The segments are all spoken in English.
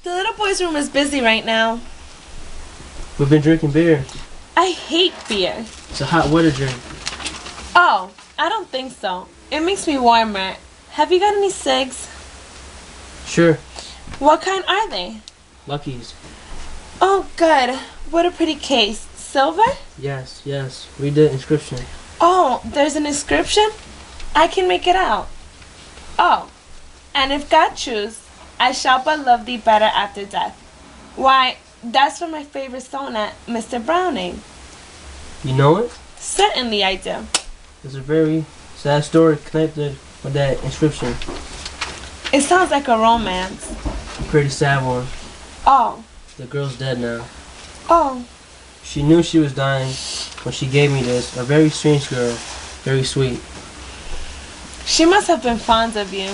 The little boy's room is busy right now. We've been drinking beer. I hate beer. It's a hot weather drink. Oh, I don't think so. It makes me warmer. Have you got any cigs? Sure. What kind are they? Lucky's. Oh, good. What a pretty case. Silver? Yes, yes. Read the inscription. Oh, there's an inscription? I can make it out. Oh, and if God choose, I shall but love thee better after death. Why, that's from my favorite sonnet, Mr. Browning. You know it? Certainly I do. There's a very sad story connected with that inscription. It sounds like a romance. A pretty sad one. Oh. The girl's dead now. Oh. She knew she was dying when she gave me this. A very strange girl. Very sweet. She must have been fond of you.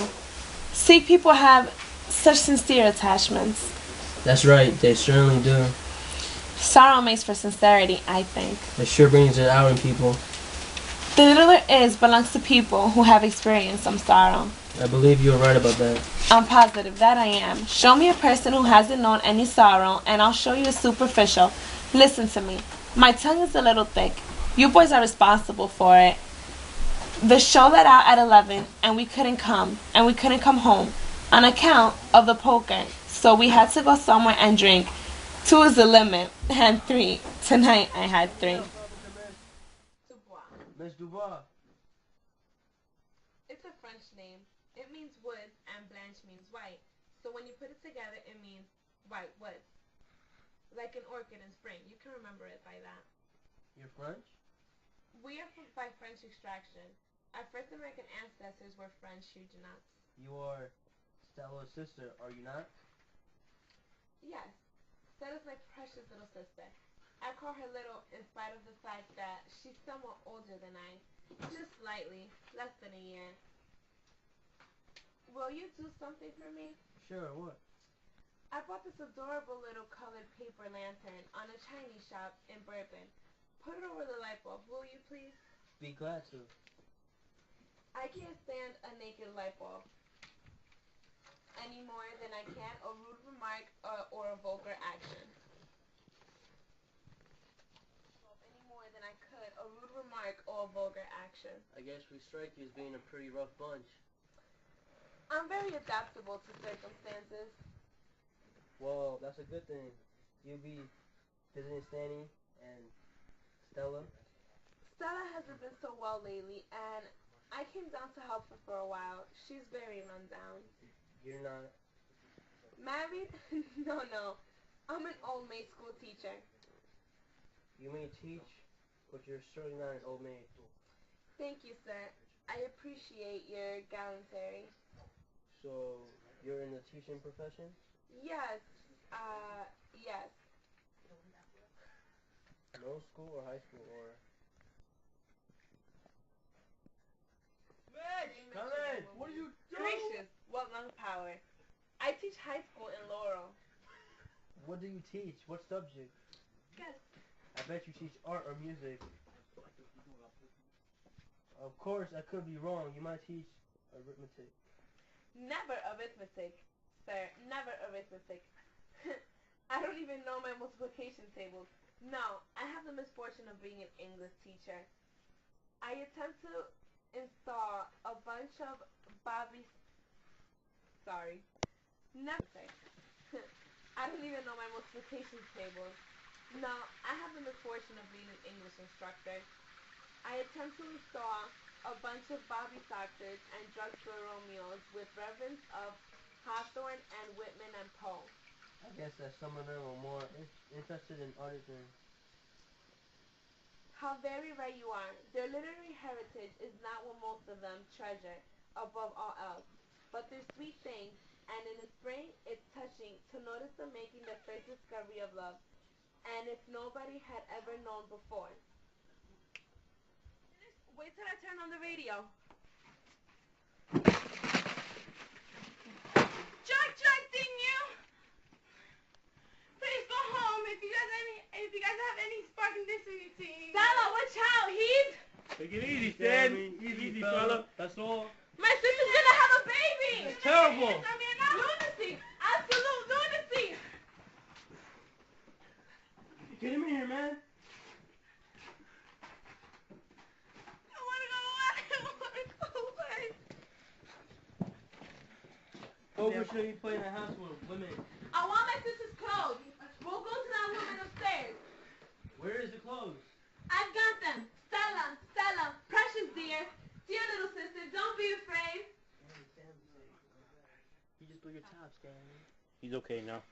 Sikh people have such sincere attachments. That's right, they certainly do. Sorrow makes for sincerity, I think. It sure brings it out in people. The little there is belongs to people who have experienced some sorrow. I believe you're right about that. I'm positive that I am. Show me a person who hasn't known any sorrow, and I'll show you a superficial. Listen to me. My tongue is a little thick. You boys are responsible for it. The show let out at 11, and we couldn't come home on account of the poker. So we had to go somewhere and drink. 2 is the limit, and 3. Tonight I had 3. Miss Dubois. It's a French name. It means wood, and blanche means white. So when you put it together, it means white wood. Like an orchid in spring. You can remember it by that. You're French? We are by French extraction. Our first American ancestors were French Huguenots. You are Stella's sister, are you not? Yes. Stella's my precious little sister. I call her little in spite of the fact that she's somewhat older than I. Just slightly. Less than a year. Will you do something for me? Sure, what? I bought this adorable little colored paper lantern on a Chinese shop in Bourbon. Put it over the light bulb, will you please? Be glad to. I can't stand a naked light bulb any more than I can a rude remark or a vulgar action. Any more than I could a rude remark or a vulgar action. I guess we strike you as being a pretty rough bunch. I'm very adaptable to circumstances. Well, that's a good thing. You'll be visiting Stanny and Stella. Stella hasn't been so well lately, and I came down to help her for a while. She's very run down. You're not married? No. I'm an old maid school teacher. You may teach, but you're certainly not an old maid. Thank you, sir. I appreciate your gallantry. So, you're in the teaching profession? Yes. Yes. Middle school or high school or... Mitch, come in! What are you doing? Gracious, what lung power. I teach high school in Laurel. What do you teach? What subject? Guess. I bet you teach art or music. Of course, I could be wrong. You might teach arithmetic. Never arithmetic, sir. Never arithmetic. I don't even know my multiplication tables. No, I have the misfortune of being an English teacher. I attempt to install a bunch of Never. I don't even know my multiplication tables. No, I have the misfortune of being an English instructor. I attempt to install a bunch of Bobby Soxers and drugstore Romeos with reverence of Hawthorne and Whitman and Poe. I guess that some of them are more interested in other things. How very right you are. Their literary heritage is not what most of them treasure above all else, but their sweet things, and in the spring it's touching to notice them making their first discovery of love, and if nobody had ever known before. Wait till I turn on the radio. Jack, didn't you? Please go home if you guys have any sparkling dignity. Stella, watch out, Heath! Take it easy, Stan. Easy, fella. That's all. My sister's gonna have a baby! That's terrible. Lunacy! Absolute lunacy! shouldn't be put in a house with women. I want my sister's clothes. We'll go to that woman upstairs. Where is the clothes? I've got them. Stella, precious dear. Dear little sister, don't be afraid. You just blew your top, Stanley. He's okay now.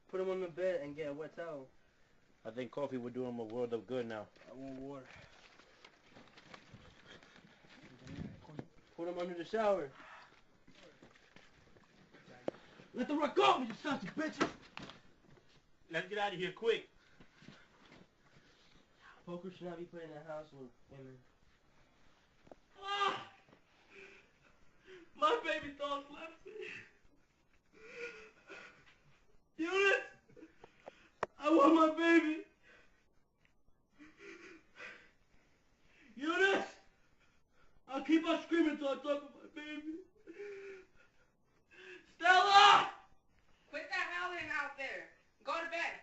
Put him on the bed and get a wet towel. I think coffee would do him a world of good now. I want water. Put him under the shower. Let the rock go, you sons of bitches! Let's get out of here quick. Poker should not be put in a house with women. Ah! My baby dog left me. Eunice! I want my baby. Eunice! I'll keep on screaming until I talk with my baby. Stella! Quit that howling out there. Go to bed.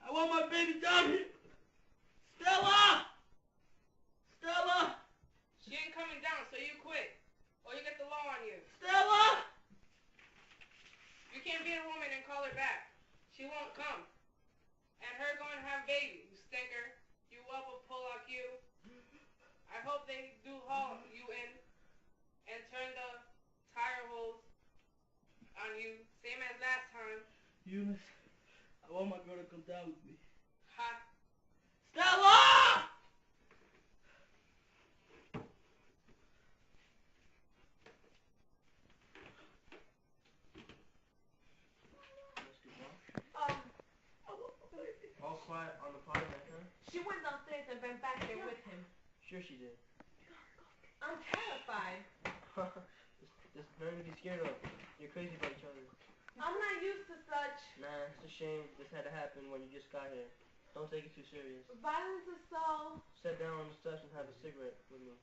I want my baby down here. Stella! Stella! She ain't coming down, so you quit. Or you get the law on you. Stella! You can't be a woman and call her back. She won't come. And her going to have baby, you stinker. You up a pull like you. I hope they do haul you in and turn the tire holes on you, same as last time. Eunice, I want my girl to come down with me. Ha. Stella! All quiet on the podcast, huh? She went downstairs and went back there with him. Sure she did. I'm terrified. There's nothing to be scared of. You're crazy about each other. I'm not used to such. Nah, it's a shame this had to happen when you just got here. Don't take it too serious. Violence is so. Sit down on the steps and have a cigarette with me.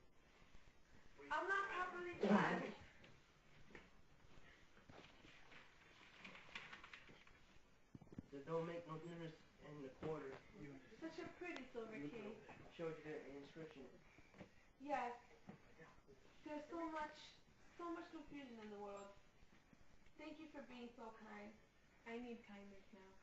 I'm not properly dressed. It don't make no difference in the quarter. Such a pretty silver key. Showed you the inscription. Yes. There's so much confusion in the world. Thank you for being so kind. I need kindness now.